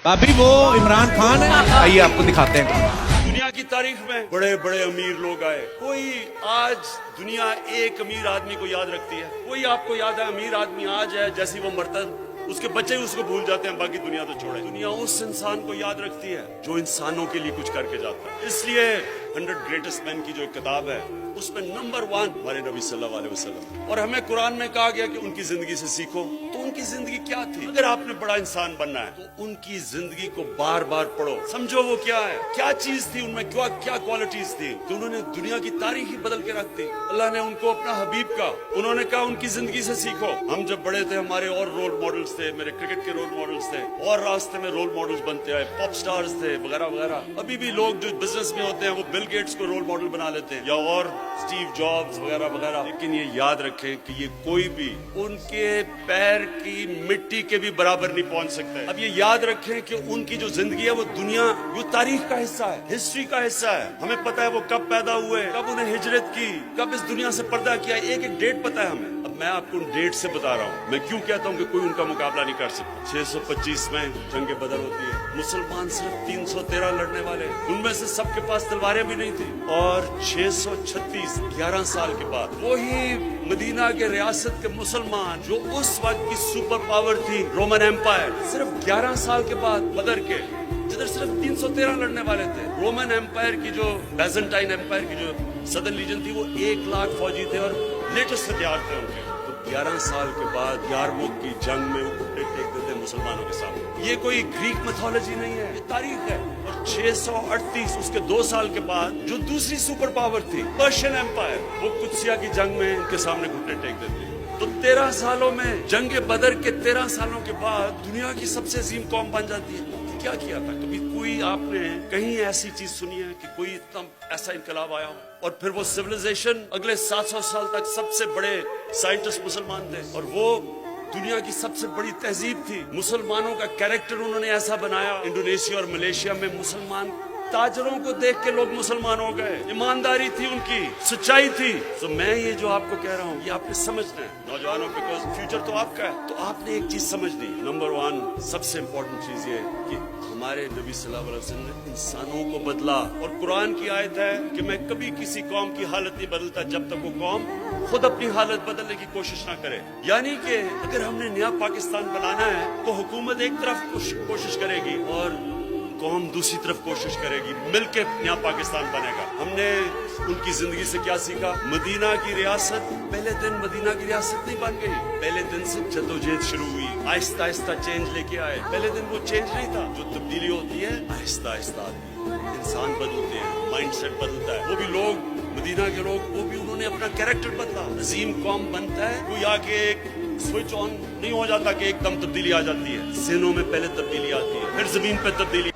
अभी वो इमरान खान है। आइए आपको दिखाते हैं। दुनिया की तारीख में बड़े बड़े अमीर लोग आए। कोई आज दुनिया एक अमीर आदमी को याद रखती है। कोई आपको याद है अमीर आदमी आज है, जैसे वो मरता उसके बच्चे उसको भूल जाते हैं, बाकी दुनिया तो छोड़े। दुनिया उस इंसान को याद रखती है जो इंसानों के लिए कुछ करके जाता है। इसलिए 100 ग्रेटेस्ट मैन की जो एक किताब है उसमें नंबर 1 हमारे नबी सल्लल्लाहु अलैहि वसल्लम। और हमें कुरान में कहा गया कि उनकी जिंदगी से सीखो। तो उनकी जिंदगी क्या थी? अगर आपने बड़ा इंसान बनना है तो उनकी जिंदगी को बार बार पढ़ो, समझो वो क्या है, क्या चीज थी उनमें, क्या क्या क्वालिटीज थी कि उन्होंने दुनिया की तारीख ही बदल के रख दी। अल्लाह ने उनको अपना हबीब का, उन्होंने कहा उनकी जिंदगी से सीखो। हम जब बड़े थे हमारे और रोल मॉडल्स थे, मेरे क्रिकेट के रोल मॉडल्स थे, और रास्ते में रोल मॉडल्स बनते आए, पॉप स्टार्स थे वगैरह वगैरह। अभी भी लोग जो बिजनेस में होते हैं वो बिल गेट्स को रोल मॉडल बना लेते हैं, या और स्टीव जॉब्स वगैरह वगैरह। लेकिन ये याद रखें कि ये कोई भी उनके पैर की मिट्टी के भी बराबर नहीं पहुंच सकता है। अब ये याद रखें कि उनकी जो जिंदगी है वो दुनिया, वो तारीख का हिस्सा है, हिस्ट्री का हिस्सा है। हमें पता है वो कब पैदा हुए, कब उन्हें हिजरत की, कब इस दुनिया से पर्दा किया, एक एक डेट पता है हमें। अब मैं आपको उन डेट से बता रहा हूँ। मैं क्यों कहता हूँ कि कोई उनका मुकाबला नहीं कर सकता। 625 में जंग बदर होती है, मुसलमान सिर्फ 313 लड़ने वाले, उनमें से सबके पास तलवारें भी नहीं थी। और 636 11 साल के बाद वही मदीना के रियासत के मुसलमान जो उस वक्त की सुपर पावर थी रोमन एम्पायर, सिर्फ 11 साल के बाद बदर के, जिधर सिर्फ 313 लड़ने वाले थे, रोमन एम्पायर की जो बैजेंटाइन एम्पायर की जो सदर्न लीजन थी वो 1 लाख फौजी थे और लेटेस्ट हथियार थे उनके। तो 11 साल के बाद यारमुक की जंग में वो घुटने टेक देते मुसलमानों के सामने। ये कोई ग्रीक मैथोलॉजी नहीं है, ये तारीख है। और 638 उसके 2 साल के बाद जो दूसरी सुपर पावर थी पर्शियन एम्पायर, वो कुदसिया की जंग में इनके सामने घुटने टेक देते। तो 13 सालों में, जंग बदर के 13 सालों के बाद दुनिया की सबसे अजीम कौम बन जाती है। क्या किया था? कभी कोई आपने कहीं ऐसी चीज सुनी है कि कोई इतना ऐसा इनकलाब आया हो? और फिर वो सिविलाइजेशन अगले 700 साल तक सबसे बड़े साइंटिस्ट मुसलमान थे, और वो दुनिया की सबसे बड़ी तहजीब थी। मुसलमानों का कैरेक्टर उन्होंने ऐसा बनाया। इंडोनेशिया और मलेशिया में मुसलमान ताजरों को देख के लोग मुसलमान हो गए। ईमानदारी थी उनकी, सच्चाई थी। तो मैं ये जो आपको कह रहा हूँ ये आपने समझना है नौजवानों, बिकॉज फ्यूचर तो आपका है। तो आपने एक चीज समझनी, नंबर 1 सबसे इंपॉर्टेंट चीज ये कि हमारे नबी सल्लल्लाहु अलैहि वसल्लम ने इंसानों को बदला। और कुरान की आयत है कि मैं कभी किसी कौम की हालत नहीं बदलता जब तक वो कौम खुद अपनी हालत बदलने की कोशिश ना करे। यानी कि अगर हमने नया पाकिस्तान बनाना है तो हुकूमत एक तरफ कोशिश करेगी और कौम दूसरी तरफ कोशिश करेगी, मिलके नया पाकिस्तान बनेगा। हमने उनकी जिंदगी से क्या सीखा? मदीना की रियासत, पहले दिन मदीना की रियासत नहीं बन गई, पहले दिन से जद्दोजहद शुरू हुई, आहिस्ता आहिस्ता चेंज लेके आए। पहले दिन वो चेंज नहीं था। जो तब्दीली होती है आहिस्ता आहिस्ता आती है, इंसान बदलते हैं, माइंडसेट बदलता है। वो भी लोग, मदीना के लोग, वो भी उन्होंने अपना कैरेक्टर बदला। अजीम कौम बनता है, कोई आके एक स्विच ऑन नहीं हो जाता कि एकदम तब्दीली आ जाती है। सीनों में पहले तब्दीली आती है, फिर जमीन पे तब्दीली।